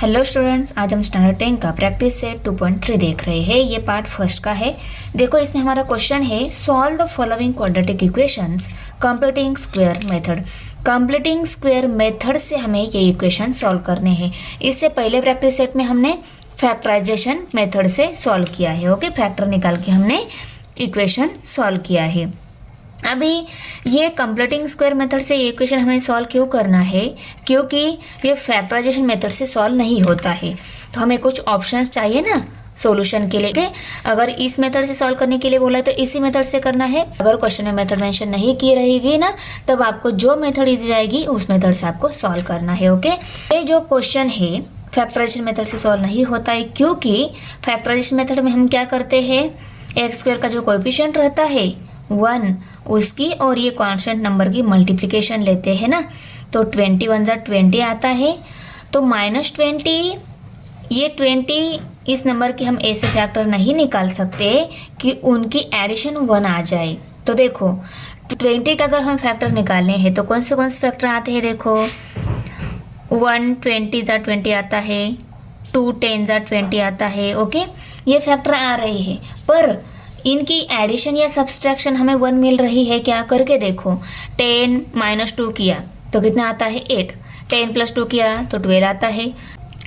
Hello students, आज हम standard 10 का प्रैक्टिस सेट 2.3 देख रहे हैं। ये पार्ट फर्स्ट का है। देखो, इसमें हमारा क्वेश्चन है solve the following quadratic equations completing square method. Completing square method से हमें ये इक्वेशन सॉल्व करने हैं। इससे पहले प्रैक्टिस सेट में हमने फैक्टराइजेशन मेथड से सॉल्व किया है। ओके, फैक्टर निकाल के हमने इक्वेशन सॉल्व किया है। अभी ये कंप्लीटिंग स्क्वायर मेथड से ये इक्वेशन हमें सॉल्व क्यों करना है? क्योंकि ये फैक्टराइजेशन मेथड से सॉल्व नहीं होता है, तो हमें कुछ ऑप्शंस चाहिए ना सॉल्यूशन के लिए। अगर इस मेथड से सॉल्व करने के लिए बोला है तो इसी मेथड से करना है। अगर क्वेश्चन में मेथड मेंशन नहीं की रहेगी ना, तब आपको जो मेथड इजी जाएगी उस मेथड से आपको सॉल्व करना है। ओके, ये जो क्वेश्चन है फैक्टराइजेशन मेथड से सॉल्व नहीं होता है, क्योंकि फैक्टराइजेशन मेथड में हम क्या करते हैं, एक्स स्क्वायर का जो कोएफिशिएंट रहता है 1, उसकी और ये कांस्टेंट नंबर की मल्टीप्लिकेशन लेते हैं ना। तो 21 × 20 आता है, तो -20, ये 20 इस नंबर की हम ऐसे फैक्टर नहीं निकाल सकते कि उनकी एडिशन 1 आ जाए। तो देखो 20 का अगर हम फैक्टर निकालने हैं तो कौन से फैक्टर आते हैं? देखो 1 20 × 20 आता है, 2 10 × 20 आता है। ओके, ये फैक्टर आ रहे हैं, पर इनकी एडिशन या सब्सट्रैक्शन हमें 1 मिल रही है। क्या करके देखो, 10 - 2 किया तो कितना आता है 8, 10 + 2 किया तो 12 आता है,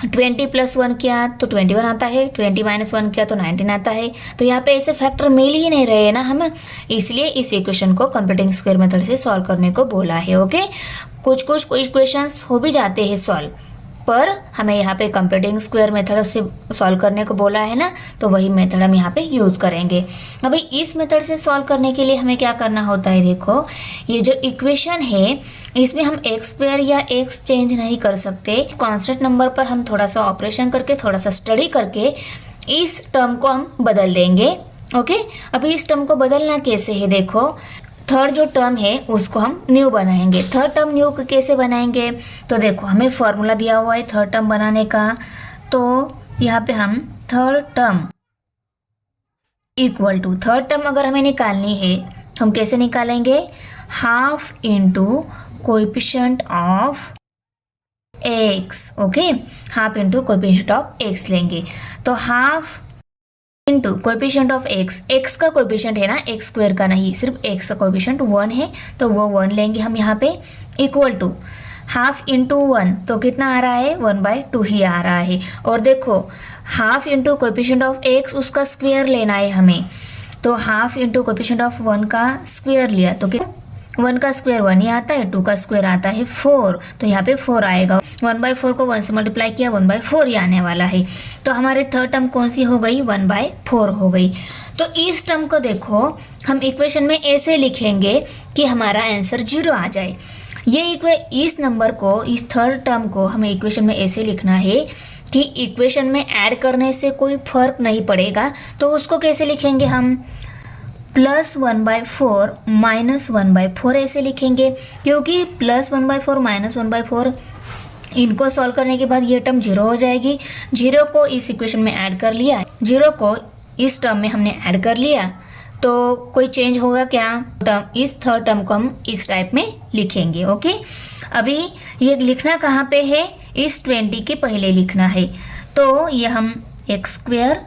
20 + 1 किया तो 21 आता है, 20 - 1 किया तो 19 आता है। तो यहाँ पे ऐसे फैक्टर मिल ही नहीं रहे ना हमें, इसलिए इस इक्वेशन को कंप्लीटिंग स्क्वायर मेथड से सॉल्व करने को बोला है। ओके, कुछ इक्वेशंस हो भी जाते हैं सॉल्व, पर हमें यहाँ पे कंप्लीटिंग स्क्वायर मेथड से सॉल्व करने को बोला है ना, तो वही मेथड हम यहाँ पे यूज़ करेंगे। अभी इस मेथड से सॉल्व करने के लिए हमें क्या करना होता है? देखो, ये जो इक्वेशन है इसमें हम एक्स स्क्वायर या एक्स चेंज नहीं कर सकते। कांस्टेंट नंबर पर हम थोड़ा सा ऑपरेशन करके, थोड़ा सा स्टडी करके इस टर्म को हम बदल देंगे। ओके, अभी इस टर्म को बदलना कैसे है? देखो, थर्ड जो टर्म है उसको हम न्यू बनाएंगे। थर्ड टर्म न्यू कैसे बनाएंगे? तो देखो, हमें फॉर्मूला दिया हुआ है थर्ड टर्म बनाने का। तो यहाँ पे हम third term equal to, third term अगर हमें निकालनी है हम कैसे निकालेंगे? Half into coefficient of X. Okay, half into coefficient of X लेंगे। तो half into coefficient of X, X का कोएफिशिएंट है ना, एक्स स्क्वायर का नहीं, सिर्फ एक्स का कोएफिशिएंट 1 है, तो वो 1 लेंगे हम यहाँ पे, इक्वल टू हाफ इंटू 1, तो कितना आ रहा है? 1/2 ही आ रहा है। और देखो, half into coefficient of x उसका स्क्वायर लेना है हमें, तो हाफ इंटू कोएफिशिएंट ऑफ 1 का स्क्वायर लिया तो कितना? 1 का स्क्वायर 1 ही आता है, 2 का स्क्वायर आता है 4, तो यहाँ पे 4 आएगा। 1/4 को 1 से मल्टीप्लाई किया, 1/4 ही आने वाला है। तो हमारे थर्ड टर्म कौन सी हो गई? 1/4 हो गई। तो इस टर्म को देखो, हम इक्वेशन में ऐसे लिखेंगे कि हमारा आंसर 0 आ जाए। इस नंबर को, इस थर्ड टर्म को हमें इक्वेशन में ऐसे लिखना है कि इक्वेशन में ऐड करने से कोई फर्क नहीं पड़ेगा। तो उसको कैसे लिखेंगे हम? +1/4 -1/4 ऐसे लिखेंगे, क्योंकि +1/4 -1/4 इनको सॉल्व करने के बाद ये टर्म 0 हो जाएगी। 0 को इस इक्वेशन में ऐड कर लिया, 0 को इस टर्म में हमने ऐड कर लिया, तो कोई चेंज होगा क्या? टर्म, इस थर्ड टर्म को हम इस टाइप में लिखेंगे। ओके, अभी ये लिखना कहाँ पे है? इस 20 के पहले लिखना है। तो ये हम X square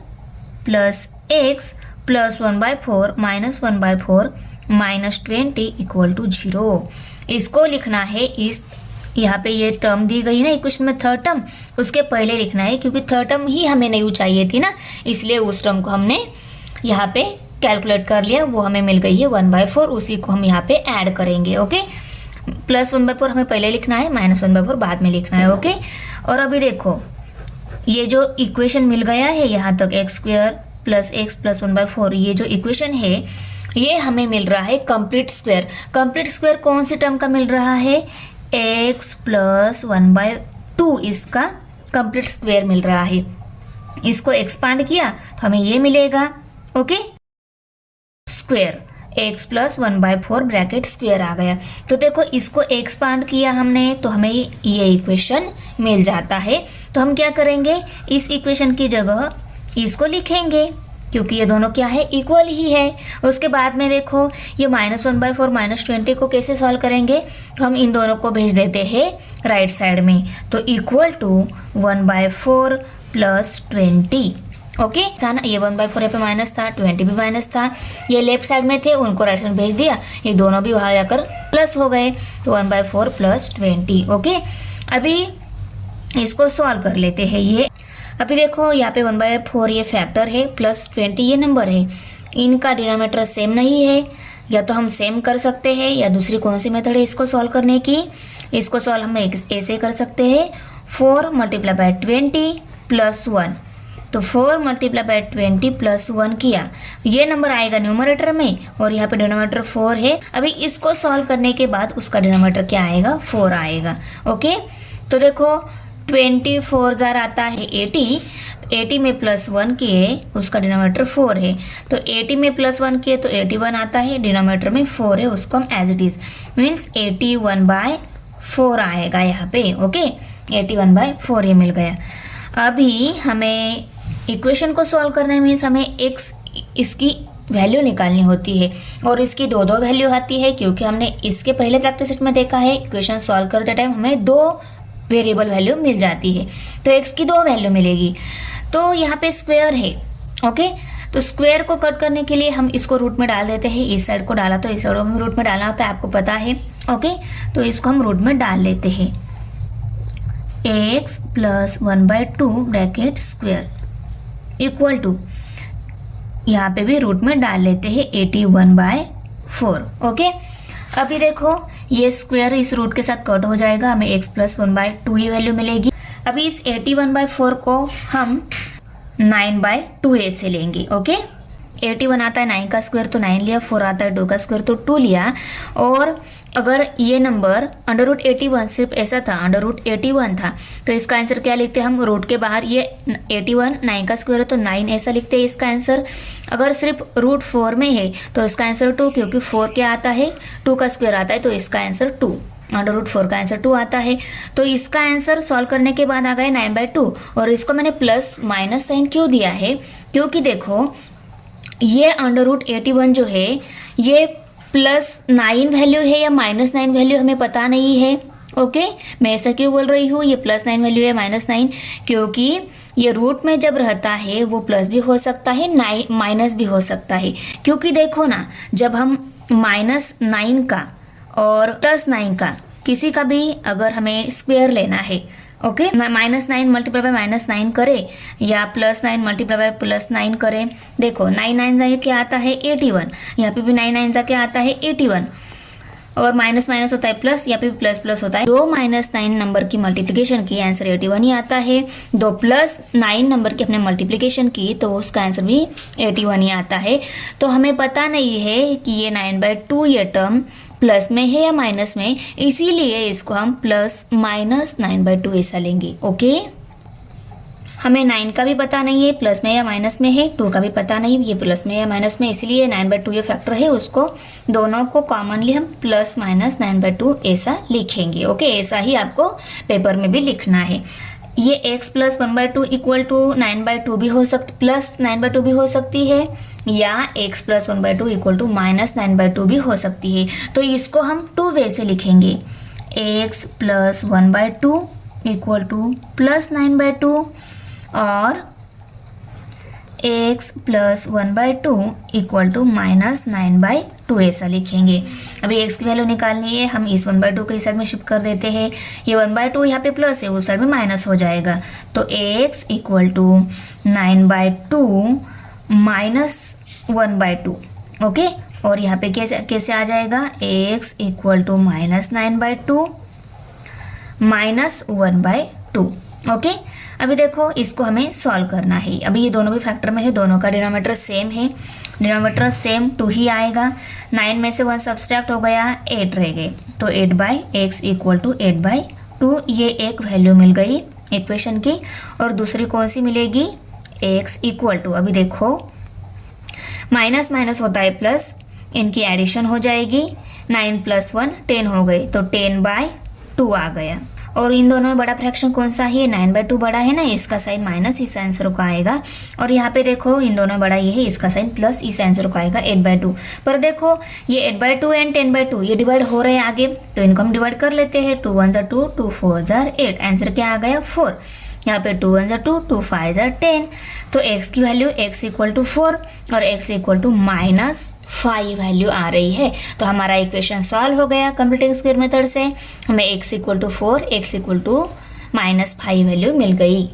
plus X plus 1/4 -1/4 -20 equal to 0, इसको लिखना है। इस यहाँ पे ये टर्म दी गई ना इक्वेशन में, थर्ड टर्म, उसके पहले लिखना है, क्योंकि थर्ड टर्म ही हमें नहीं चाहिए थी ना, इसलिए उस टर्म को हमने यहाँ पे कैलकुलेट कर लिया, वो हमें मिल गई है 1/4, उसी को हम यहाँ पे ऐड करेंगे। ओके, +1/4 हमें पहले लिखना है, -1/4 बाद में लिखना है। ओके, और अभी देखो, ये जो इक्वेशन मिल गया है यहाँ तक, x square plus X plus 1/4, ये जो इक्वेशन है ये हमें मिल रहा है कंप्लीट स्क्वायर। कंप्लीट स्क्वायर कौन सी टर्म का मिल रहा है? x + 1/2, इसका कंप्लीट स्क्वायर मिल रहा है। इसको एक्सपांड किया तो हमें ये मिलेगा। Okay, square x + 1/4 bracket square आ गया। तो देखो, इसको एक्सपांड किया हमने तो हमें ये इक्वेशन मिल जाता है। तो हम क्या करेंगे, इस इक्वेशन की जगह इसको लिखेंगे। क्योंकि ये दोनों क्या है, इक्वल ही है। उसके बाद में देखो ये -1/4 -20 को कैसे सॉल्व करेंगे, हम इन दोनों को भेज देते हैं राइट साइड में, तो इक्वल टू 1/4 + 20। ओके था ना, ये 1/4 यहाँ पे माइनस था, 20 भी माइनस था, ये लेफ्ट साइड में थे उनको राइट साइड में भेज दिया, ये दोनों भी वहाँ जाकर प्लस हो गए, तो 1/4 + 20। ओके, अभी इसको सॉल्व कर लेते हैं। ये अभी देखो यहाँ पे 1/4 ये फैक्टर है, +20 ये नंबर है, इनका डिनोमिनेटर सेम नहीं है, या तो हम सेम कर सकते हैं या दूसरी कौन सी मेथड है इसको सॉल्व करने की। इसको सॉल्व हम ऐसे कर सकते हैं, 4 × 20 + 1, तो 4 × 20 + 1 किया, ये नंबर आएगा न्यूमरेटर में और यहाँ पे डिनोमिनेटर 4 है। अभी इसको सॉल्व करने के बाद उसका डिनोमिनेटर क्या आएगा, 4 आएगा। ओके, तो देखो 24 आता है 80, 80 में +1 किए, उसका डिनोमिनेटर 4 है, तो 80 में +1 किए तो 81 आता है, डिनोमिनेटर में 4 है, उसको हम एज इट इज़ मीन्स 81/4 आएगा यहाँ पे। ओके, 81/4 ये मिल गया। अभी हमें इक्वेशन को सॉल्व करने मीन्स हमें x इसकी वैल्यू निकालनी होती है, और इसकी दो वैल्यू आती है, क्योंकि हमने इसके पहले प्रैक्टिस सेट में देखा है इक्वेशन सॉल्व करते टाइम हमें 2 वेरिएबल वैल्यू मिल जाती है, तो x की 2 वैल्यू मिलेगी। तो यहाँ पे स्क्वायर है। ओके, तो स्क्वायर को कट करने के लिए हम इसको रूट में डाल देते हैं, इस साइड को डाला तो इस साइड को हम रूट में डालना होता है, आपको पता है। ओके, तो इसको हम रूट में डाल लेते हैं, x + 1/2 bracket square equal to, यहाँ पे भी रूट में डाल लेते हैं 81/4। ओके, अभी देखो ये स्क्वायर इस रूट के साथ कट हो जाएगा, हमें x + 1/2 ये वैल्यू मिलेगी। अभी इस 81/4 को हम 9/2 ऐसे लेंगे। ओके, 81 आता है 9 का स्क्वायर तो 9 लिया, 4 आता है 2 का स्क्वायर तो 2 लिया, और अगर ये नंबर √81 सिर्फ ऐसा था, √81 था, तो इसका आंसर क्या लिखते हैं हम, रूट के बाहर ये 81 9 का स्क्वायर है तो 9 ऐसा लिखते हैं इसका आंसर। अगर सिर्फ √4 में है तो इसका आंसर 2, क्योंकि 4 क्या आता है, 2 का स्क्वायर आता है, तो इसका आंसर 2, √4 का आंसर 2 आता है। तो इसका आंसर सॉल्व करने के बाद आ गए 9/2, और इसको मैंने प्लस माइनस साइन क्यों दिया है, क्योंकि देखो ये √81 जो है ये +9 वैल्यू है या -9 वैल्यू हमें पता नहीं है। ओके, मैं ऐसा क्यों बोल रही हूँ, ये +9 वैल्यू है -9, क्योंकि ये रूट में जब रहता है वो प्लस भी हो सकता है, माइनस भी हो सकता है, क्योंकि देखो ना जब हम -9 का और +9 का किसी का भी अगर हमें स्क्वायर लेना है, ओके, -9 × -9 करें या +9 × +9 करें, देखो 9 9 जा क्या आता है 81, यहाँ पे भी 9 9 जा क्या आता है 81, और माइनस माइनस होता है प्लस, यहाँ पे भी प्लस प्लस होता है। 2 -9 नंबर की मल्टीप्लिकेशन की आंसर 81 ही आता है, 2 + 9 नंबर की अपने मल्टीप्लिकेशन की तो उसका आंसर भी 81 ही आता है। तो हमें पता नहीं है कि ये 9/2 ये टर्म प्लस में है या माइनस में, इसीलिए इसको हम +-9/2 ऐसा लेंगे। ओके, हमें 9 का भी पता नहीं है प्लस में या माइनस में है, 2 का भी पता नहीं ये प्लस में या माइनस में, इसलिए 9/2 ये फैक्टर है, उसको दोनों को कॉमनली हम +-9/2 ऐसा लिखेंगे। ओके, ऐसा ही आपको पेपर में भी लिखना है। ये x + 1/2 = 9/2 भी हो सकती, +9/2 भी हो सकती है, या x + 1/2 = -9/2 भी हो सकती है। तो इसको हम 2 वे से लिखेंगे, x + 1/2 = +9/2 और x + 1/2 = -9/2 ऐसा लिखेंगे। अभी x की वैल्यू निकालनी है, हम इस 1/2 को इस साइड में शिफ्ट कर देते हैं, ये 1/2 यहाँ पे प्लस है उस साइड में माइनस हो जाएगा, तो x = 9/2 - 1/2। ओके, और यहाँ पे कैसे आ जाएगा, x = -9/2 - 1/2। ओके, अभी देखो इसको हमें सॉल्व करना है। अभी ये दोनों भी फैक्टर में है, दोनों का डिनोमिनेटर सेम है, डिनोमिनेटर सेम 2 ही आएगा, 9 में से 1 सब्सट्रैक्ट हो गया, 8 रह गए, तो 8/x = 8/2 ये एक वैल्यू मिल गई इक्वेशन की। और दूसरी कौन सी मिलेगी, x = अभी देखो माइनस माइनस होता है प्लस, इनकी एडिशन हो जाएगी, 9 + 1 10 हो गई, तो 10/2 आ गया। और इन दोनों में बड़ा फ्रैक्शन कौन सा है, 9/2 बड़ा है ना, इसका साइन माइनस इस आंसर को आएगा। और यहाँ पे देखो इन दोनों में बड़ा ये है, इसका साइन प्लस इस आंसर को आएगा 8/2। पर देखो ये 8/2 एंड 10/2 ये डिवाइड हो रहे हैं आगे, तो इनको हम डिवाइड कर लेते हैं। 2 1 2, 2 4 8, आंसर क्या आ गया 4। यहाँ पे 2 1 2, 2 5 10। तो x की वैल्यू x इक्वल टू 4 और x इक्वल टू -5 वैल्यू आ रही है। तो हमारा इक्वेशन सॉल्व हो गया कंप्लीटिंग स्क्वायर मेथड से। हमें x equal to 4, x equal to -5 value मिल गई।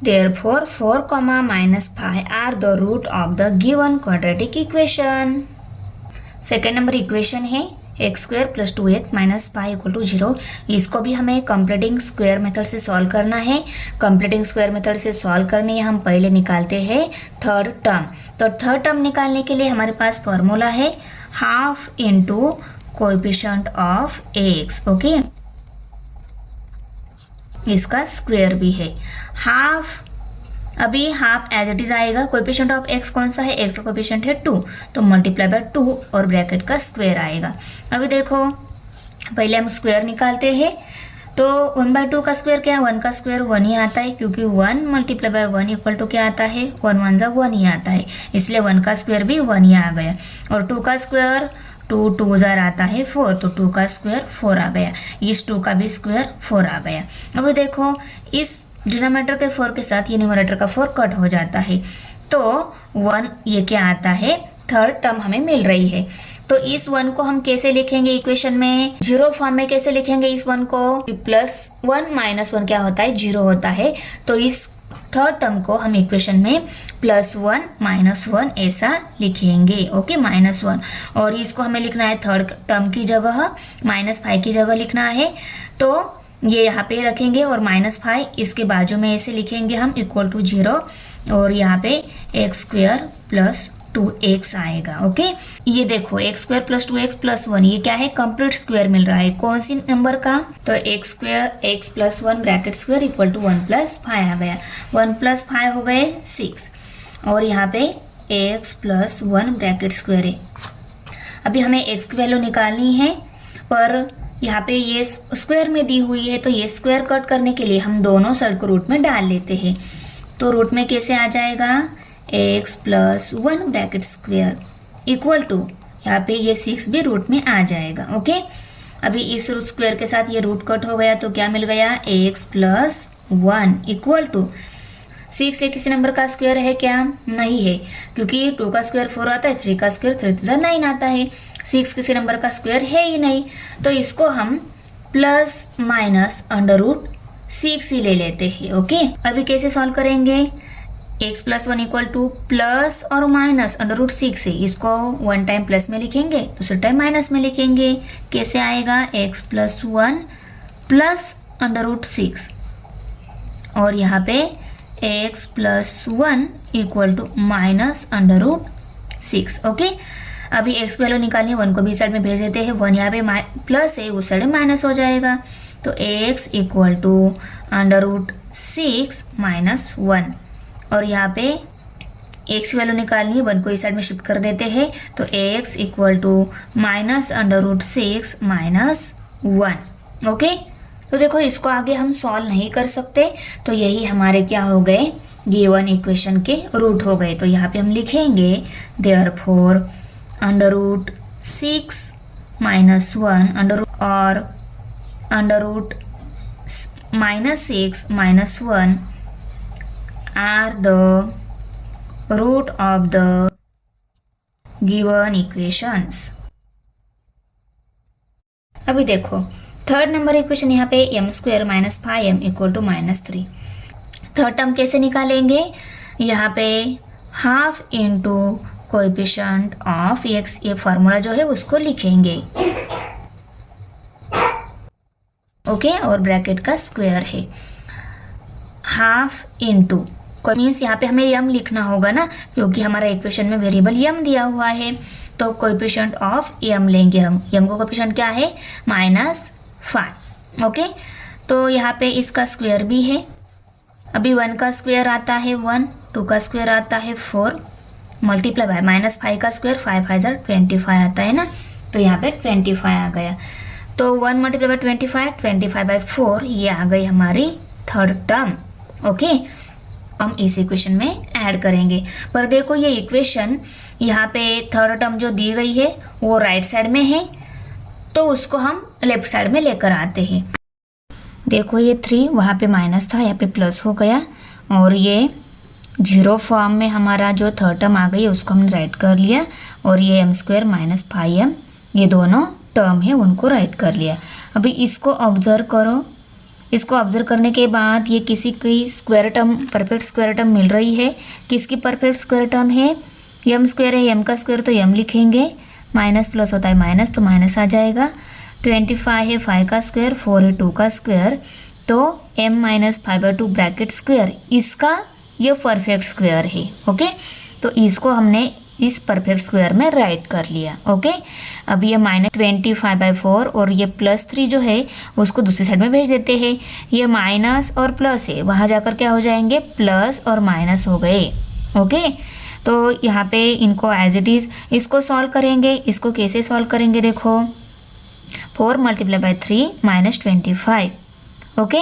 Therefore 4, -5 are the root of the given quadratic equation। Second number equation है x² + 2x - 5 = 0। इसको भी हमें कंप्लीटिंग स्क्वायर मेथड से सॉल्व करना है। कंप्लीटिंग स्क्वायर मेथड से सॉल्व करने हम पहले निकालते हैं थर्ड टर्म। तो थर्ड टर्म निकालने के लिए हमारे पास फॉर्मूला है half into coefficient of x। Okay, इसका स्क्वायर भी है हाफ। अभी हाफ एज इट इज आएगा। कोएफिशिएंट ऑफ x कौन सा है, x का कोएफिशिएंट है 2, तो मल्टीप्लाई बाय 2 और ब्रैकेट का स्क्वायर आएगा। अभी देखो पहले हम स्क्वायर निकालते हैं। तो 1/2 का स्क्वायर क्या है, 1 का स्क्वायर 1 ही आता है, क्योंकि 1 × 1 इक्वल टू क्या आता है, 1 1 = 1 ही आता है, इसलिए 1 का स्क्वायर भी 1 ही आ गया। और 2 का स्क्वायर 2 2 आता है 4, तो 2 का स्क्वायर 4 आ गया। इस 2 का भी स्क्वायर 4 आ गया। अभी देखो इस डिनोमिनेटर के 4 के साथ ये न्यूमरेटर का 4 कट हो जाता है, तो 1 ये क्या आता है, थर्ड टर्म हमें मिल रही है। तो इस 1 को हम कैसे लिखेंगे इक्वेशन में, 0 फॉर्म में कैसे लिखेंगे इस 1 को, +1 - 1 क्या होता है, 0 होता है। तो इस थर्ड टर्म को हम इक्वेशन में +1 - 1 ऐसा लिखेंगे। ओके, -1, और इसको हमें लिखना है थर्ड टर्म की जगह, -5 की जगह लिखना है। तो ये यहाँ पे रखेंगे और -5 इसके बाजू में ऐसे लिखेंगे हम इक्वल टू 0, और यहाँ पे x² + 2x आएगा। ओके, ये देखो x² + 2x + 1 ये क्या है, कंप्लीट स्क्वायर मिल रहा है। कौन सी नंबर का, तो x² x + 1 bracket square equal to 1 + 5 आ गया। 1 + 5 हो गए 6, और यहाँ पे x + 1 ब्रैकेट स्क्वायर है। अभी हमें x की वैल्यू निकालनी है, पर यहाँ पे ये स्क्वायर में दी हुई है, तो ये स्क्वायर कट करने के लिए हम दोनों साइड को रूट में डाल लेते हैं। तो रूट में कैसे आ जाएगा, x + 1 bracket square equal to, यहाँ पे ये 6 भी रूट में आ जाएगा। ओके, अभी इस स्क्वायर के साथ ये रूट कट हो गया, तो क्या मिल गया, x + 1 इक्वल टू 6 से किसी नंबर का स्क्वायर है क्या, नहीं है, क्योंकि 2 का स्क्वायर 4 आता है, 3 का स्क्वायर 3 × 9 आता है। 6 किसी नंबर का स्क्वायर है ही नहीं, तो इसको हम ±√6 ही ले लेते हैं। ओके, अभी कैसे सॉल्व करेंगे, x + 1 इक्वल टू प्लस और माइनस √6 है, इसको 1 टाइम प्लस में लिखेंगे, दूसरे टाइम माइनस में लिखेंगे। कैसे आएगा, x + 1 + √6, और यहाँ पे x + 1 इक्वल टू -√6। ओके, अभी x की वैल्यू निकालनी है, 1 को भी साइड में भेज देते हैं, 1 यहाँ पे प्लस है, उस साइड में माइनस हो जाएगा। तो x इक्वल टू √6 - 1, और यहाँ पे x की वैल्यू निकालनी है, 1 को इस साइड में शिफ्ट कर देते हैं, तो x इक्वल टू -√6 - 1। ओके, तो देखो इसको आगे हम सॉल्व नहीं कर सकते, तो यही हमारे क्या हो गए, गिवन इक्वेशन के रूट हो गए। तो यहाँ पे हम लिखेंगे देयरफॉर √6 - 1 और √6 - 1 are the root of the given equations। अभी देखो थर्ड नंबर इक्वेशन यहाँ पे m² - 5m equal to -3। Third term कैसे निकालेंगे, यहाँ पे half into coefficient of x, ये फार्मूला जो है उसको लिखेंगे। ओके, और ब्रैकेट का स्क्वायर है, हाफ इंटू मीन्स यहाँ पे हमें m लिखना होगा ना, क्योंकि हमारा इक्वेशन में वेरिएबल m दिया हुआ है, तो कोएफिशिएंट ऑफ m लेंगे हम। m का कोएफिशिएंट क्या है, -5। ओके, तो यहाँ पे इसका स्क्वायर भी है। अभी 1 का स्क्वायर आता है 1, 2 का स्क्वायर आता है 4, मल्टीप्लाई बाय -5 का स्क्वायर 5 × 5 = 25 आता है ना, तो यहाँ पे 25 आ गया। तो 1 मल्टीप्लाई बाय 25/4 ये आ गई हमारी थर्ड टर्म। ओके, हम इस इक्वेशन में ऐड करेंगे। पर देखो ये इक्वेशन यहाँ पे थर्ड टर्म जो दी गई है वो राइट साइड में है, तो उसको हम लेफ्ट साइड में लेकर आते हैं। देखो ये 3 वहाँ पे माइनस था, यहाँ पे प्लस हो गया, और ये 0 फॉर्म में हमारा जो थर्ड टर्म आ गई है उसको हमने राइट कर लिया, और ये m² माइनस 5m ये दोनों टर्म है उनको राइट कर लिया। अभी इसको ऑब्जर्व करो। इसको ऑब्जर्व करने के बाद ये किसी की square term, perfect square term मिल रही है। किसकी परफेक्ट स्क्वायर टर्म है? m² है, m का स्क्वायर तो m लिखेंगे, माइनस प्लस होता है माइनस तो माइनस आ जाएगा। 25 है 5 का स्क्वायर, 4 है 2 का स्क्वायर, तो m माइनस 5/2 ब्रैकेट स्क्वायर इसका ये परफेक्ट स्क्वायर है। ओके, तो इसको हमने इस परफेक्ट स्क्वायर में राइट कर लिया। ओके, अब ये -25/4 और ये +3 जो है उसको दूसरी साइड में भेज देते हैं। ये माइनस और प्लस है, वहाँ जाकर क्या हो जाएंगे? प्लस और माइनस हो गए। ओके, तो यहाँ पे इनको एज इट इज़ इसको सॉल्व करेंगे। इसको कैसे सॉल्व करेंगे? देखो 4 मल्टीप्लाई बाय 3 -25। ओके,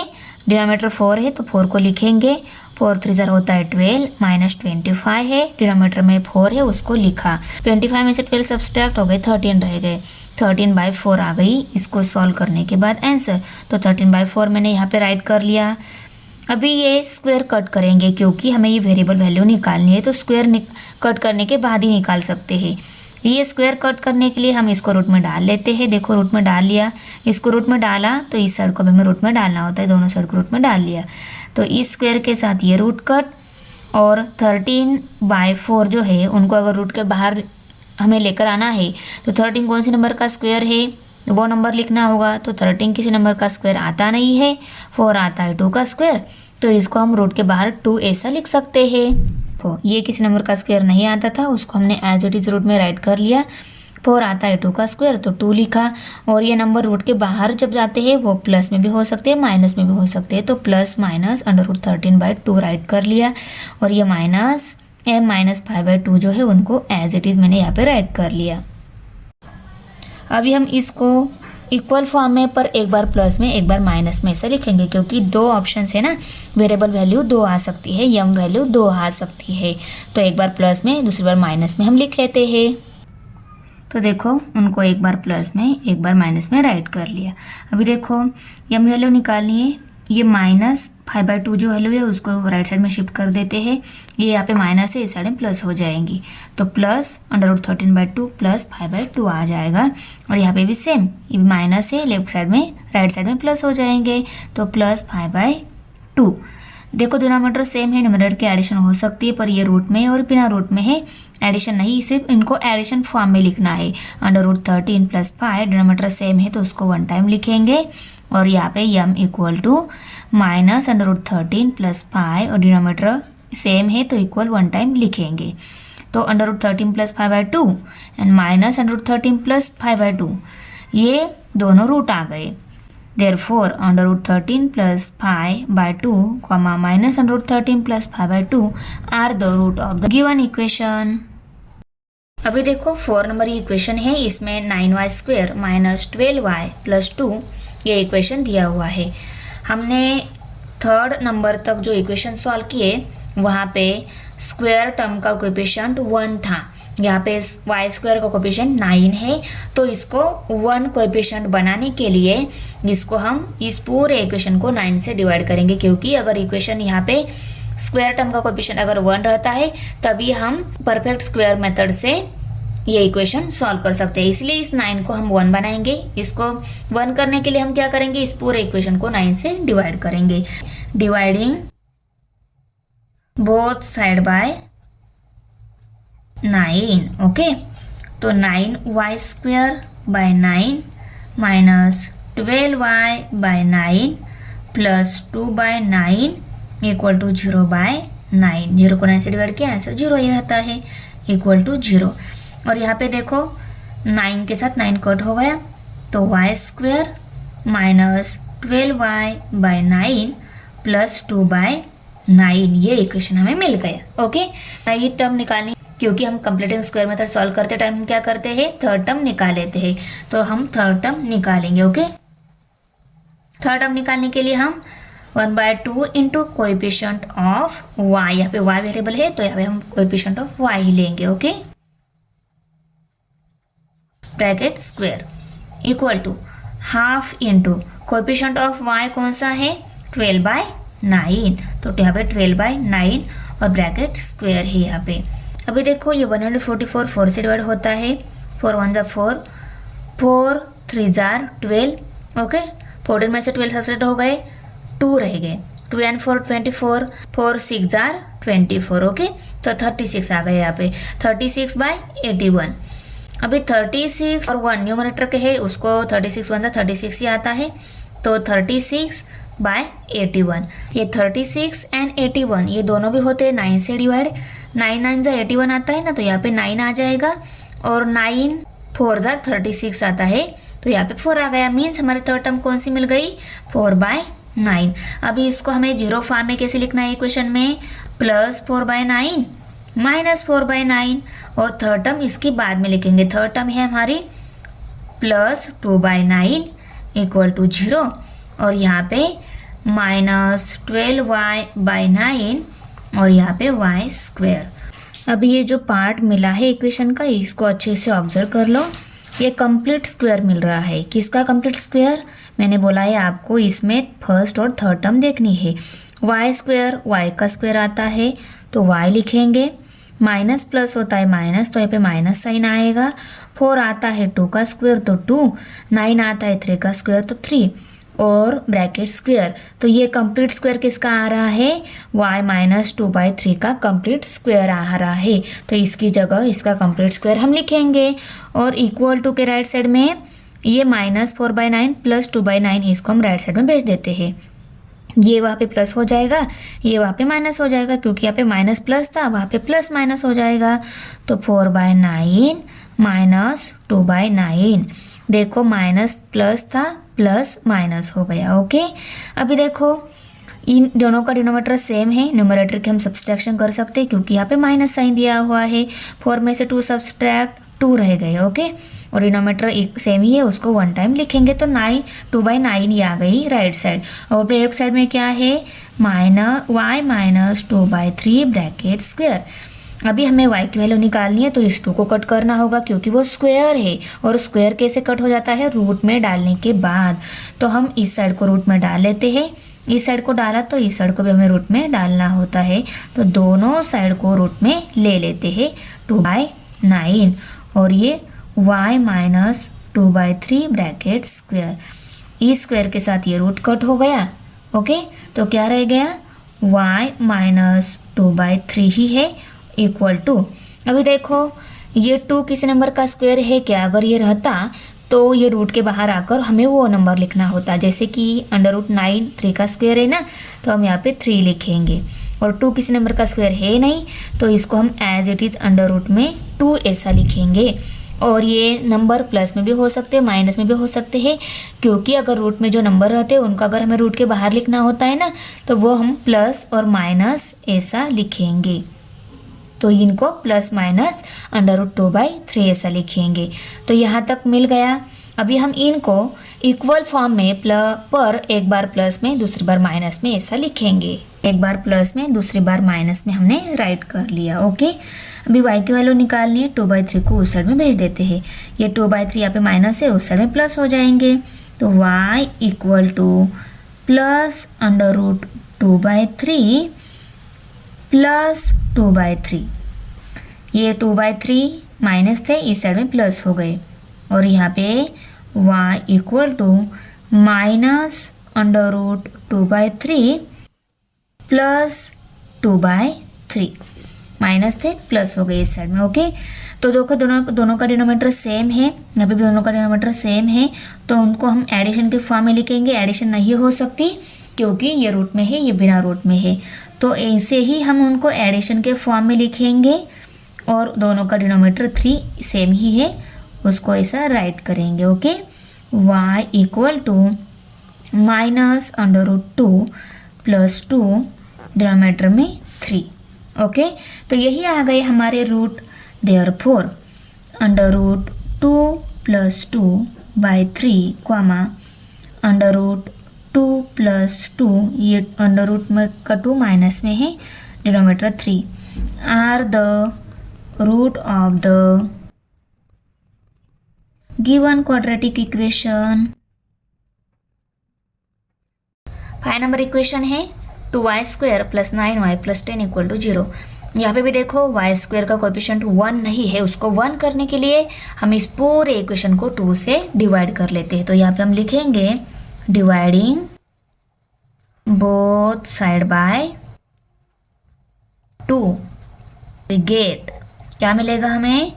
डिनोमिनेटर 4 है तो 4 को लिखेंगे, 4 3 ज़र होता है 12, -25 है, डिनोमिनेटर में 4 है उसको लिखा। 25 में से 12 सब्सट्रैक्ट हो गए, 13 रह गए, 13/4 आ गई इसको सॉल्व करने के बाद आंसर। तो 13/4 मैंने यहाँ पे राइट कर लिया। अभी ये स्क्वायर कट करेंगे क्योंकि हमें ये वेरिएबल वैल्यू निकालनी है, तो स्क्वायर कट करने के बाद ही निकाल सकते हैं। ये स्क्वायर कट करने के लिए हम इसको रूट में डाल लेते हैं। देखो रूट में डाल लिया, इसको रूट में डाला तो इस साइड को भी हमें रूट में डालना होता है, दोनों साइड को रूट में डाल लिया। तो इस स्क्वायर के साथ ये रूट कट, और 13/4 जो है उनको अगर रूट के बाहर हमें लेकर आना है तो 13 कौन से नंबर का स्क्वायर है वो नंबर लिखना होगा। तो 13 किसी नंबर का स्क्वायर आता नहीं है, 4 आता है 2 का स्क्वायर, तो इसको हम रूट के बाहर 2 ऐसा लिख सकते हैं। तो ये किसी नंबर का स्क्वायर नहीं आता था, उसको हमने एज इट इज़ रूट में राइट कर लिया। 4 आता है 2 का स्क्वायर तो 2 लिखा, और ये नंबर रूट के बाहर जब जाते हैं वो प्लस में भी हो सकते हैं माइनस में भी हो सकते हैं, तो प्लस माइनस √13/2 राइट कर लिया, और ये माइनस m माइनस 5/2 जो है उनको एज इट इज़ मैंने यहाँ पे राइट कर लिया। अभी हम इसको इक्वल फॉर्म में पर एक बार प्लस में एक बार माइनस में ऐसा लिखेंगे, क्योंकि 2 ऑप्शंस है ना, वेरिएबल वैल्यू 2 आ सकती है, m वैल्यू 2 आ सकती है, तो एक बार प्लस में दूसरी बार माइनस में हम लिख लेते हैं। तो देखो उनको एक बार प्लस में एक बार माइनस में राइट कर लिया। अभी देखो m वैल्यू निकालनी है, ये -5/2 जो वैल्यू है उसको राइट साइड में शिफ्ट कर देते हैं। ये यहाँ पे माइनस है, इस साइड में प्लस हो जाएंगी, तो प्लस √13/2 प्लस 5/2 आ जाएगा। और यहाँ पे भी सेम, ये भी माइनस है, लेफ्ट साइड में राइट साइड में प्लस हो जाएंगे, तो प्लस 5/2। देखो डिनोमिनेटर सेम है, न्यूमरेटर की एडिशन हो सकती है, पर ये रूट में और बिना रूट में है, एडिशन नहीं, सिर्फ इनको एडिशन फॉर्म में लिखना है। √13 + 5 डिनोमिनेटर सेम है तो उसको 1 टाइम लिखेंगे, और यहाँ पे m इक्वल टू -√13 + 5 और डिनोमिनेटर सेम है तो इक्वल 1 टाइम लिखेंगे। तो √13 + 5/2 एंड -√13 + 5/2 ये दोनों रूट आ गए। Therefore, √13 + 5/2, -√13 + 5/2 are the root of the given equation. अभी देखो 4 नंबर की इक्वेशन है, इसमें 9y² - 12y + 2 ये इक्वेशन दिया हुआ है। हमने थर्ड नंबर तक जो इक्वेशन सॉल्व किए वहाँ पे स्क्वायर टर्म का कोएफिशिएंट 1 था, यहाँ पे y² का कोएफिशिएंट 9 है, तो इसको 1 कोएफिशिएंट बनाने के लिए इसको हम इस पूरे इक्वेशन को 9 से डिवाइड करेंगे, क्योंकि अगर इक्वेशन यहाँ पे स्क्वायर टर्म का कोएफिशिएंट अगर 1 रहता है तभी हम परफेक्ट स्क्वायर मेथड से ये इक्वेशन सॉल्व कर सकते हैं। इसलिए इस 9 को हम 1 बनाएंगे। इसको 1 करने के लिए हम क्या करेंगे, इस पूरे इक्वेशन को 9 से डिवाइड करेंगे। Dividing both side by 9। Okay, तो 9y² by 9 minus 12y by 9 plus 2/9 equal to 0/9। 0 को 9 से डिवाइड किया, आंसर 0 ही रहता है, इक्वल टू 0। और यहाँ पे देखो 9 के साथ 9 कट हो गया, तो y² minus 12y by 9 plus 2/9 ये इक्वेशन हमें मिल गया। ओके, ये टर्म निकालनी क्योंकि हम कंप्लीटिंग स्क्वायर मेथड सॉल्व करते टाइम हम क्या करते हैं, थर्ड टर्म निकाल लेते हैं। तो हम थर्ड टर्म निकालेंगे। ओके, थर्ड टर्म निकालने के लिए हम 1/2 इंटू कोएफिशिएंट ऑफ वाई, यहाँ पे वाई वेरिएबल है तो यहाँ पे हम कोएफिशिएंट ऑफ वाई ही लेंगे। Okay, bracket square equal to half into coefficient of Y कौन सा है, 12/9, तो यहाँ पे 12/9 और ब्रैकेट स्क्वायर है यहाँ पे। अभी देखो ये 144 4 से डिवाइड होता है, 4 1 4, 4 3 12। ओके, 14 में से 12 सब्ट्रैक्ट हो गए, 2 रह गए, 2 and 4 24, 4 6 24। ओके, तो 36 आ गए यहाँ पे, 36/81। अभी 36 और 1 न्यूमरेटर के है, उसको 36 1 36 ही आता है, तो 36/81। ये 36 and 81 ये दोनों भी होते हैं 9 से डिवाइड, 9 9 81 आता है ना, तो यहाँ पे 9 आ जाएगा, और 9 4 36 आता है, तो यहाँ पे 4 आ गया। मीन्स हमारी थर्ड टर्म कौन सी मिल गई, 4/9। अभी इसको हमें जीरो फॉर्म में कैसे लिखना है इक्वेशन में, +4/9 -4/9, और थर्ड टर्म इसके बाद में लिखेंगे। थर्ड टर्म है हमारी +2/9 इक्वल टू 0, और यहाँ पे -12y/9 और यहाँ पे y स्क्वायर। अभी ये जो पार्ट मिला है इक्वेशन का, इसको अच्छे से ऑब्जर्व कर लो। ये कंप्लीट स्क्वायर मिल रहा है। किसका कंप्लीट स्क्वायर, मैंने बोला है आपको इसमें फर्स्ट और थर्ड टर्म देखनी है। y स्क्वायर, y का स्क्वायर आता है तो y लिखेंगे, माइनस प्लस होता है माइनस, तो यहाँ पे माइनस साइन आएगा। 4 आता है 2 का स्क्वायर तो 2, 9 आता है 3 का स्क्वायर तो 3, और ब्रैकेट स्क्वायर। तो ये कंप्लीट स्क्वायर किसका आ रहा है, y -2/3 का कंप्लीट स्क्वायर आ रहा है, तो इसकी जगह इसका कंप्लीट स्क्वायर हम लिखेंगे। और इक्वल टू के राइट साइड में ये -4/9 + 2/9, इसको हम राइट साइड में भेज देते हैं। ये वहाँ पे प्लस हो जाएगा, ये वहाँ पे माइनस हो जाएगा, क्योंकि यहाँ पे माइनस प्लस था, वहाँ पे प्लस माइनस हो जाएगा। तो 4/9 - 2/9, देखो माइनस प्लस था, प्लस माइनस हो गया। ओके, अभी देखो इन दोनों का डिनोमिनेटर सेम है, न्यूमरेटर के हम सब्सट्रैक्शन कर सकते हैं, क्योंकि यहाँ पे माइनस साइन दिया हुआ है। 4 में से 2 सब्सट्रैक्ट 2 रह गए। ओके, और डिनोमिनेटर एक सेम ही है, उसको 1 टाइम लिखेंगे, तो 2/9 ही आ गई राइट साइड। और लेफ्ट साइड में क्या है, y -2/3 ब्रैकेट स्क्वायर। अभी हमें y की वैल्यू निकालनी है, तो इस 2 को कट करना होगा, क्योंकि वो स्क्वायर है, और स्क्वायर कैसे कट हो जाता है, रूट में डालने के बाद। तो हम इस साइड को रूट में डाल लेते हैं, इस साइड को डाला तो इस साइड को भी हमें रूट में डालना होता है, तो दोनों साइड को रूट में ले लेते हैं 2/9, और ये y -2/3 ब्रैकेट स्क्वायर। इस स्क्वायर के साथ ये रूट कट हो गया। ओके, तो क्या रह गया, y -2/3 ही है इक्वल टू। अभी देखो ये 2 किसी नंबर का स्क्वायर है क्या, अगर ये रहता तो ये रूट के बाहर आकर हमें वो नंबर लिखना होता, जैसे कि √9 3 का स्क्वायर है ना, तो हम यहाँ पे 3 लिखेंगे, और 2 किसी नंबर का स्क्वायर है नहीं, तो इसको हम एज इट इज़ √2 ऐसा लिखेंगे। और ये नंबर प्लस में भी हो सकते हैं, माइनस में भी हो सकते हैं, क्योंकि अगर रूट में जो नंबर रहते हैं उनका अगर हमें रूट के बाहर लिखना होता है ना, तो वो हम प्लस और माइनस ऐसा लिखेंगे। तो इनको प्लस माइनस √2/3 ऐसा लिखेंगे। तो यहाँ तक मिल गया। अभी हम इनको इक्वल फॉर्म में पर एक बार प्लस में दूसरी बार माइनस में ऐसा लिखेंगे। एक बार प्लस में दूसरी बार माइनस में हमने राइट कर लिया। ओके, अभी y की वैल्यू निकालनी है, 2/3 को उस साइड में भेज देते हैं। ये 2/3 यहाँ पे माइनस है, उस साइड में प्लस हो जाएंगे, तो y equal to plus √2/3 plus 2/3। ये 2/3 माइनस थे, इस साइड में प्लस हो गए, और यहाँ पे y equal to -√2/3 plus 2/3। Minus थे, प्लस हो गए इस साइड में। ओके, तो देखो दोनों का डिनोमिनेटर सेम है, यहाँ पे भी दोनों का डिनोमिनेटर सेम है, तो उनको हम एडिशन के फॉर्म में लिखेंगे। एडिशन नहीं हो सकती, क्योंकि ये रूट में है, ये बिना रूट में है, तो ऐसे ही हम उनको एडिशन के फॉर्म में लिखेंगे, और दोनों का डिनोमिनेटर 3 सेम ही है, उसको ऐसा राइट करेंगे। Okay, y equal to -√2 + 2 denominator में 3। ओके, तो यही आ गए हमारे root. Therefore under root 2 + 2/3 comma under root 2 + 2, ये अंडर रूट में का 2 माइनस में है, denominator 3 are the root of the given quadratic equation. 5 number equation है 2y² + 9y + 10 = 0। यहाँ पे भी देखो y² का कोएफिशिएंट 1 नहीं है, उसको 1 करने के लिए हम इस पूरे इक्वेशन को 2 से डिवाइड कर लेते हैं। तो यहाँ पे हम लिखेंगे dividing both side by 2, we get क्या मिलेगा हमें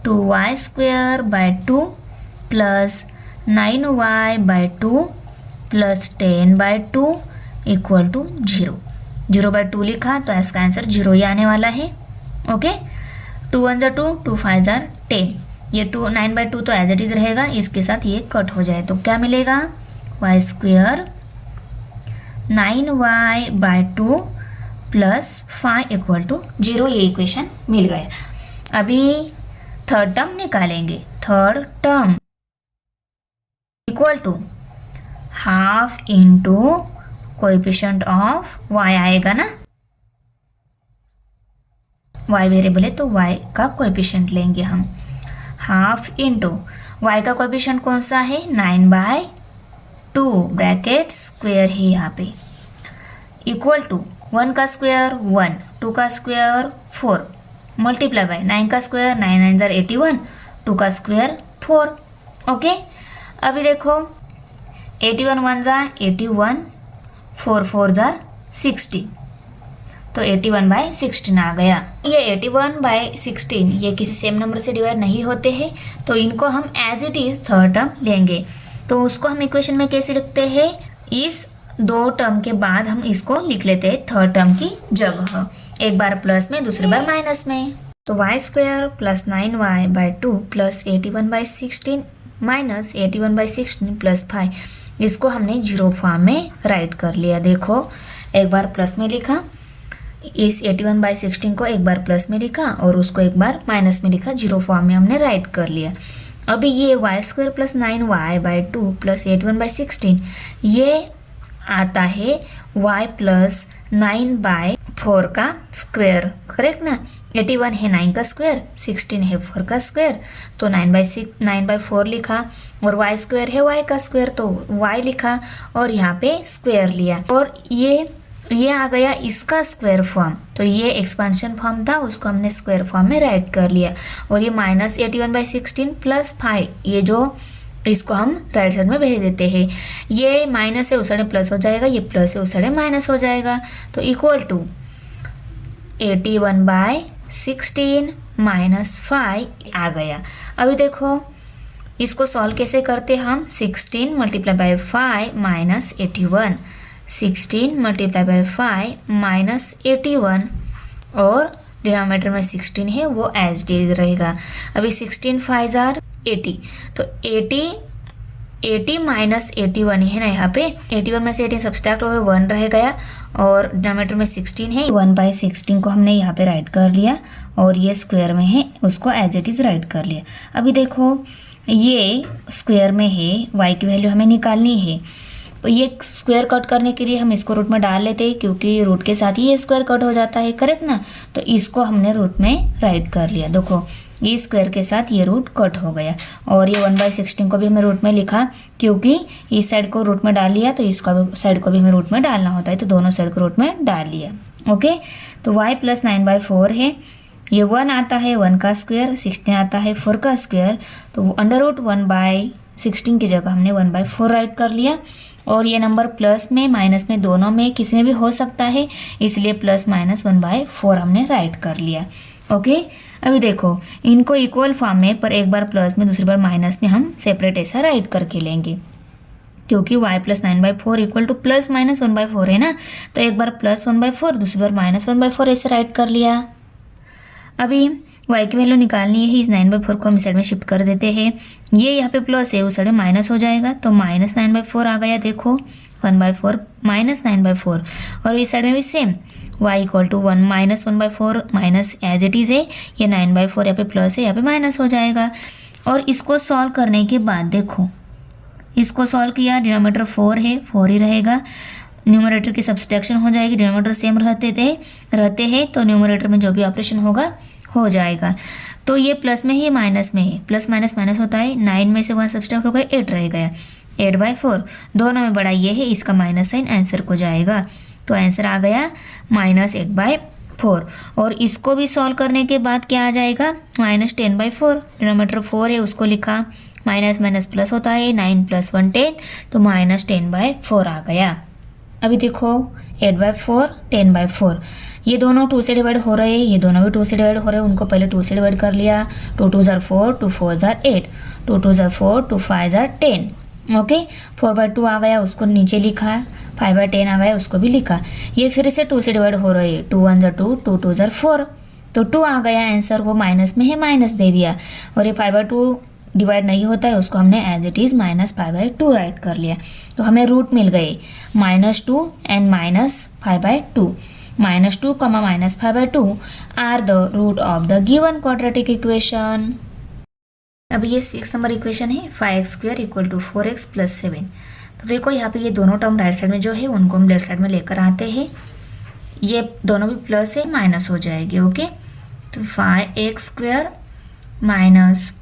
2y² / 2 + 9y/2 + 10/2 = 0। 0/2 लिखा तो इसका आंसर 0 ही आने वाला है। ओके, 2 1 = 2, 2 5 = 10, ये 9/2 तो एज इट इज़ रहेगा, इसके साथ ये कट हो जाए तो क्या मिलेगा y² 9y/2 + 5 = 0। ये इक्वेशन मिल गया। अभी थर्ड टर्म निकालेंगे। Third term = half into coefficient of y आएगा ना, y वेरिएबल है तो y का कोएफिशिएंट लेंगे हम। हाफ इंटू y का कोएफिशिएंट कौन सा है 9/2 ब्रैकेट स्क्वायर है यहाँ पे, इक्वल टू 1 का स्क्वायर 1, 2 का स्क्वायर 4 मल्टीप्लाई बाय 9 का स्क्वायर 9 9 = 81, 2 का स्क्वायर 4। ओके, अभी देखो 81 1 = 81, 4 4 = 60, तो 81/16 आ गया। ये 81/16 ये किसी सेम नंबर से डिवाइड नहीं होते हैं, तो इनको हम as it is third term लेंगे। तो उसको हम इक्वेशन में कैसे लिखते हैं, इस 2 टर्म के बाद हम इसको लिख लेते हैं थर्ड टर्म की जगह, एक बार प्लस में दूसरी बार माइनस में। तो y² + 9y/2 + 81/16 - 81/16 + 5, इसको हमने 0 फॉर्म में राइट कर लिया। देखो एक बार प्लस में लिखा, इस 81/16 को एक बार प्लस में लिखा और उसको एक बार माइनस में लिखा, 0 फॉर्म में हमने राइट कर लिया। अभी ये y² + 9y/2 + 81/16 ये आता है y + 9/4 का स्क्वायर, करेक्ट ना। 81 है 9 का स्क्वायर, 16 है 4 का स्क्वायर, तो 9/4 लिखा, और y² है y का स्क्वायर तो y लिखा और यहाँ पे स्क्वायर लिया, और ये आ गया इसका स्क्वायर फॉर्म। तो ये एक्सपेंशन फॉर्म था, उसको हमने स्क्वायर फॉर्म में राइट कर लिया। और ये -81/16 + 5, ये जो इसको हम राइट साइड में भेज देते हैं। ये माइनस है उस साइड प्लस हो जाएगा, ये प्लस है उस साइड माइनस हो जाएगा, तो इक्वल टू 81/16 - 5 आ गया। अभी देखो इसको सॉल्व कैसे करते हम, 16 × 5 - 81, 16 × 5 - 81, और डिनोमिनेटर में 16 है वो एज इट इज रहेगा। अभी 16 5 = 80, तो 80 - 81 है ना, यहाँ पे 81 में से 18 सब्सट्रैक्ट हो गए 1 रह गया, और डिनोमिनेटर में 16 है, 1/16 को हमने यहाँ पे राइट कर लिया, और ये स्क्वायर में है उसको एज इट इज राइट कर लिया। अभी देखो ये स्क्वायर में है, y की वैल्यू हमें निकालनी है, तो ये स्क्वायर कट करने के लिए हम इसको रूट में डाल लेते हैं, क्योंकि रूट के साथ ही ये स्क्वायर कट हो जाता है, करेक्ट ना। तो इसको हमने रूट में राइट कर लिया। देखो ये स्क्वायर के साथ ये रूट कट हो गया, और ये 1/16 को भी हमें रूट में लिखा, क्योंकि इस साइड को रूट में डाल लिया तो इसका साइड को भी हमें रूट में डालना होता है, तो दोनों साइड को रूट में डाल लिया। ओके, तो y + 9/4 है, ये 1 आता है 1 का स्क्वायर, 16 आता है 4 का स्क्वायर, तो √1/16 की जगह हमने 1/4 राइट कर लिया। और ये नंबर प्लस में माइनस में दोनों में किसी में भी हो सकता है, इसलिए +- 1/4 हमने राइट कर लिया। ओके, अभी देखो इनको इक्वल फॉर्म में, पर एक बार प्लस में दूसरी बार माइनस में हम सेपरेट ऐसा राइट करके लेंगे, क्योंकि y + 9/4 = +- 1/4 है ना, तो एक बार +1/4 दूसरी बार -1/4 ऐसे राइट कर लिया। अभी y की वैल्यू निकालनी है, इस 9/4 को हम इस साइड में शिफ्ट कर देते हैं। ये यहाँ पे प्लस है, उस साइड में माइनस हो जाएगा, तो -9/4 आ गया। देखो 1/4 -9/4, और इस साइड में भी same y equal to 1 -1/4 minus as it is है, ये 9/4 यहाँ पे प्लस है, यहाँ पे माइनस हो जाएगा। और इसको सॉल्व करने के बाद देखो, इसको सॉल्व किया, डिनोमीटर 4 है, 4 ही रहेगा, न्यूमरेटर की सब्सट्रैक्शन हो जाएगी, डिनोमीटर सेम रहते हैं तो न्यूमरेटर में जो भी ऑपरेशन होगा हो जाएगा। तो ये प्लस में ही माइनस में है, प्लस माइनस माइनस होता है, 9 में से 1 सब्सट्रैक्ट हो गया, 8 रह गया, 8/4, दोनों में बड़ा ये है, इसका माइनस साइन आंसर को जाएगा। तो आंसर आ गया -8/4। और इसको भी सॉल्व करने के बाद क्या आ जाएगा, -10/4, डिनोमीटर 4 है उसको लिखा, माइनस माइनस प्लस होता है, 9 + 1 10, तो -10/4 आ गया। अभी देखो 8/4 10/4, ये दोनों 2 से डिवाइड हो रहे हैं, ये दोनों भी 2 से डिवाइड हो रहे हैं, उनको पहले 2 से डिवाइड कर लिया, 2 2 ज़ार 4, 2 4 ज़ार 8, 2 2 ज़ार 4, 2 5 ज़ार 10, ओके। 4/2 आ गया, उसको नीचे लिखा, 5/10 आ गया, उसको भी लिखा। ये फिर से 2 से डिवाइड हो रहे हैं, 2 1 ज़ार 2, 2 2 ज़ार 4, तो 2 आ गया आंसर, वो माइनस में है, माइनस दे दिया। और ये 5/2 डिवाइड नहीं होता है, उसको हमने एज इट इज़ -5/2 राइट कर लिया। तो हमें रूट मिल गए -2 and -5/2, -2, -5/2 are the root of the given quadratic equation. अब ये 6 नंबर इक्वेशन है, 5x² = 4x + 7। तो देखो यहाँ पे ये दोनों टर्म राइट साइड में जो है उनको हम लेफ्ट साइड में लेकर आते हैं, ये दोनों भी प्लस है, माइनस हो जाएगी, ओके। तो 5x² -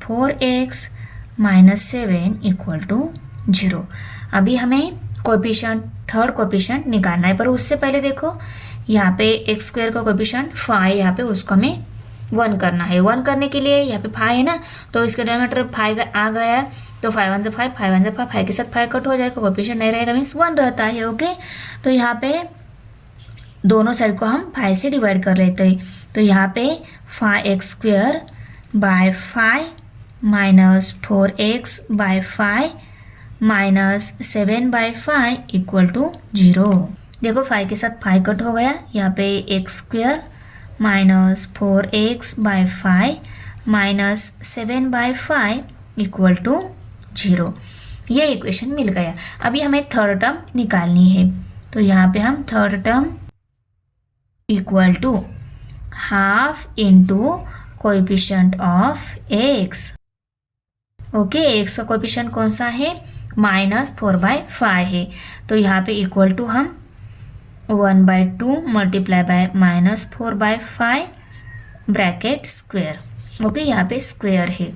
4x - 7 = 0। अभी हमें कोएफिशिएंट, थर्ड कोएफिशिएंट निकालना है, पर उससे पहले देखो यहाँ पे x² का कोएफिशिएंट 5, यहाँ पे उसको हमें 1 करना है। 1 करने के लिए यहाँ पे 5 है ना, तो इसका डिनोमीनेटर 5 आ गया, तो 5 1 से 5, 5 1 से 5, 5 के साथ 5 कट हो जाएगा, कोएफिशिएंट नहीं रहेगा, मीन्स 1 रहता है, ओके। तो यहाँ पे दोनों साइड को हम 5 से डिवाइड कर लेते हैं, तो यहाँ पे 5x² / 5 - 4x/5 - 7/5 = 0। देखो 5 के साथ 5 कट हो गया, यहाँ पे x² - 4x/5 - 7/5 = 0। ये इक्वेशन मिल गया। अभी हमें थर्ड टर्म निकालनी है, तो यहाँ पे हम third term equal to half into coefficient of x, okay. x का कोएफिशिएंट कौन सा है, -4/5 है, तो यहाँ पे इक्वल टू हम 1/2 multiply by -4/5 bracket square, okay, यहाँ पे स्क्वायर है,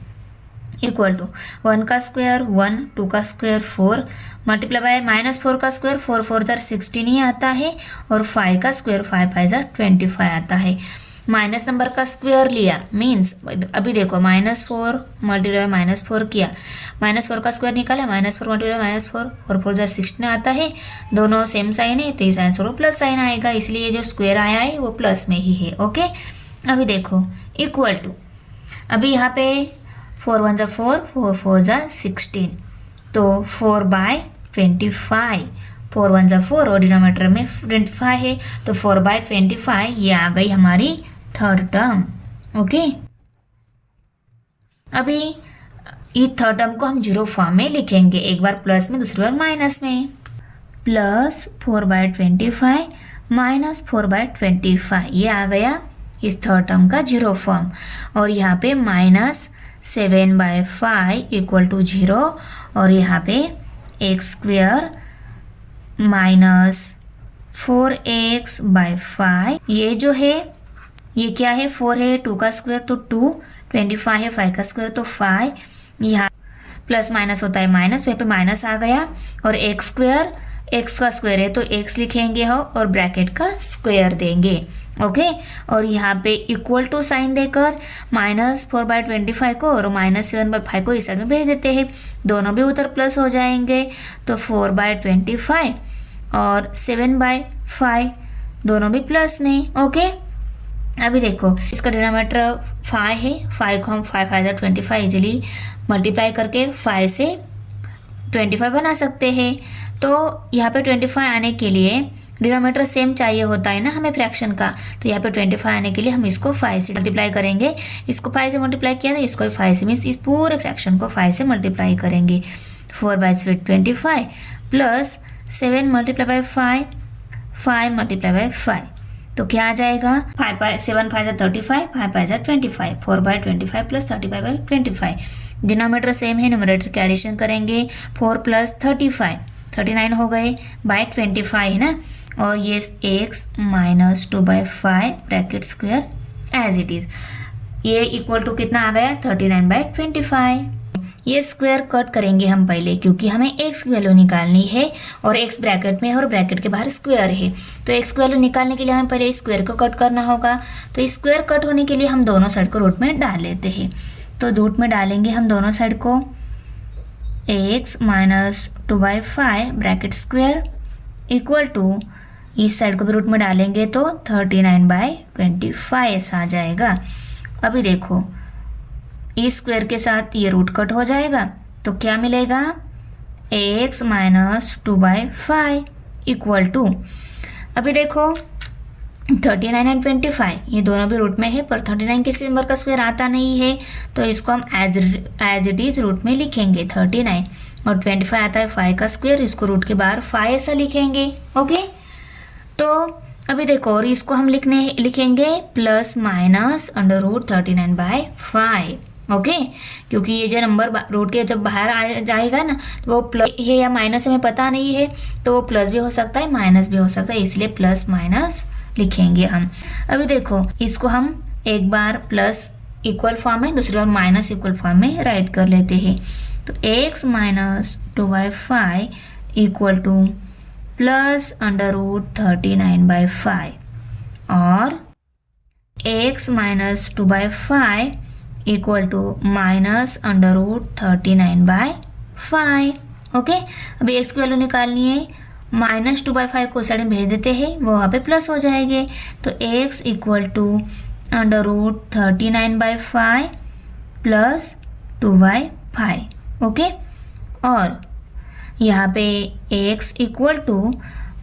इक्वल टू 1 का स्क्वायर 1, 2 का स्क्वायर 4, मल्टीप्लाई बाय -4 का स्क्वायर 4 4 ज़ार 16 ही आता है, और 5 का स्क्वायर 5 5 ज़ार 25 आता है। माइनस नंबर का स्क्वायर लिया, मीन्स अभी देखो -4 मल्टीप्लाई -4 किया, -4 का स्क्वायर निकाला, -4 मल्टीप्लाई -4, 4 4 ज़ार 16 आता है, दोनों सेम साइन है, तो इस आंसर में प्लस साइन आएगा, इसलिए जो स्क्वायर आया है वो प्लस में ही है, ओके। अभी देखो इक्वल टू, अभी यहाँ पे 4 1 ज़ार 4, 4 4 ज़ार 16, तो 4/25, 4 1 ज़ार 4 और डिनोमीनेटर में 25 है, तो 4/25 ये आ गई हमारी थर्ड टर्म, ओके। अभी ये थर्ड टर्म को हम 0 फॉर्म में लिखेंगे, एक बार प्लस में दूसरी बार माइनस में, प्लस 4/25 - 4/25 ये आ गया इस थर्ड टर्म का 0 फॉर्म, और यहाँ पे -7/5 = 0, और यहाँ पे x² - 4x/5, ये जो है ये क्या है, 4 है, 2 का स्क्वायर तो 2, 25 है, 5 का स्क्वायर तो 5, यहाँ प्लस माइनस होता है माइनस, तो यहाँ पे माइनस आ गया, और x² x का स्क्वायर है तो x लिखेंगे हो और ब्रैकेट का स्क्वायर देंगे, ओके। और यहाँ पे इक्वल टू साइन देकर -4/25 को और -7/5 को इस साइड में भेज देते हैं, दोनों भी उधर प्लस हो जाएंगे, तो 4/25 और 7/5 दोनों भी प्लस में, ओके। अभी देखो इसका डिनोमीनेटर 5 है, 5 को हम 5 5 ज़ार 25 इजीली मल्टीप्लाई करके 5 से 25 बना सकते हैं, तो यहाँ पे 25 आने के लिए डिनोमिनेटर सेम चाहिए होता है ना हमें फ्रैक्शन का, तो यहाँ पे 25 आने के लिए हम इसको 5 से मल्टीप्लाई करेंगे। इसको 5 से मल्टीप्लाई किया था, इसको 5 से, मीन्स इस पूरे फ्रैक्शन को 5 से मल्टीप्लाई करेंगे। 4/25 plus 7 multiply by 5, 5 multiply by 5, तो क्या आ जाएगा 7 5 35, 5 5 25, 4/25 प्लस 35/25। डिनोमिनेटर सेम है, न्यूमरेटर के एडिशन करेंगे। 4 प्लस 35 39 हो गए, बाई 25 है ना, और ये x minus 2/5 bracket square as it is, ये इक्वल टू कितना आ गया 39/25। ये स्क्वायर कट करेंगे हम पहले, क्योंकि हमें x की वैल्यू निकालनी है और x ब्रैकेट में है और ब्रैकेट के बाहर स्क्वायर है, तो x की वैल्यू निकालने के लिए हमें पहले स्क्वायर को कट करना होगा। तो स्क्वायर कट होने के लिए हम दोनों साइड को रूट में डाल लेते हैं। तो रूट में डालेंगे हम दोनों साइड को, x minus 2/5 bracket square equal to, इस साइड को भी रूट में डालेंगे तो 39/25 ऐसा आ जाएगा। अभी देखो इस स्क्वायर के साथ ये रूट कट हो जाएगा, तो क्या मिलेगा x माइनस 2/5 इक्वल टू, अभी देखो 39 एंड 25 ये दोनों भी रूट में है, पर 39 किसी नंबर का स्क्वायर आता नहीं है, तो इसको हम एज इट इज रूट में लिखेंगे 39, और 25 आता है 5 का स्क्वायर, इसको रूट के बाहर 5 ऐसा लिखेंगे। ओके, तो अभी देखो, और इसको हम लिखेंगे plus minus under root 39/5। Okay, क्योंकि ये जो नंबर रूट के जब बाहर आ जाएगा ना, तो वो प्लस है या माइनस हमें पता नहीं है, तो वो प्लस भी हो सकता है माइनस भी हो सकता है, इसलिए प्लस माइनस लिखेंगे हम। अभी देखो इसको हम एक बार प्लस इक्वल फॉर्म में, दूसरी बार माइनस इक्वल फॉर्म में राइट कर लेते हैं। तो x minus 2/5 equal to plus under root 39/5, और x minus 2/5 equal to minus under root 39/5। Okay, अभी x की वैल्यू निकालनी है, माइनस 2/5 को साइड में भेज देते हैं, वो वहाँ पे प्लस हो जाएंगे, तो x equal to under root 39/5 plus 2/5। Okay, और यहाँ पे x equal to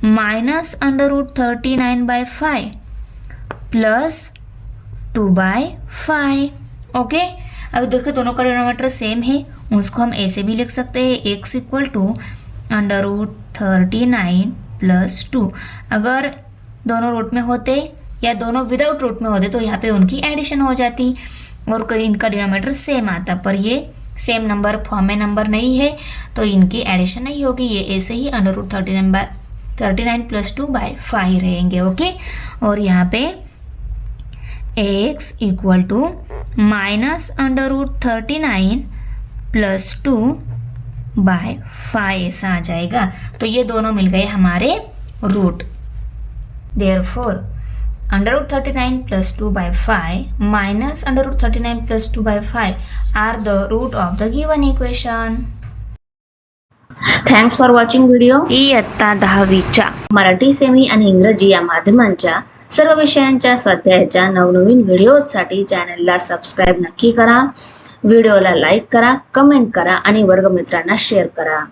minus under root 39/5 plus 2/5। Okay, अब देखो दोनों का डिनोमिनेटर सेम है, उसको हम ऐसे भी लिख सकते हैं, x equal to under root 39 plus 2। अगर दोनों रूट में होते या दोनों विदाउट रूट में होते तो यहाँ पे उनकी एडिशन हो जाती और कोई इनका डिनोमिनेटर सेम आता, पर ये सेम नंबर फॉर्म में नंबर नहीं है, तो इनकी एडिशन नहीं होगी, ये ऐसे ही अंडर रूट 39 प्लस 2/5 रहेंगे। ओके, और यहाँ पे x equal to minus under root 39 plus 2/5 ऐसा आ जाएगा। तो ये दोनों मिल गए हमारे root. Therefore under root 39 plus 2/5 minus under root 39 plus 2/5 are the root of the given equation. Thanks for watching video. इयत्ता 10वीच्या मराठी, सेमी आणि इंग्रजी या माध्यमांच्या सर्व विषयांच्या स्वाध्यायाच्या नवनवीन व्हिडिओसाठी चॅनलला सबस्क्राईब नक्की करा, व्हिडिओला लाईक करा, कमेंट करा आणि वर्गमित्रांना शेअर करा।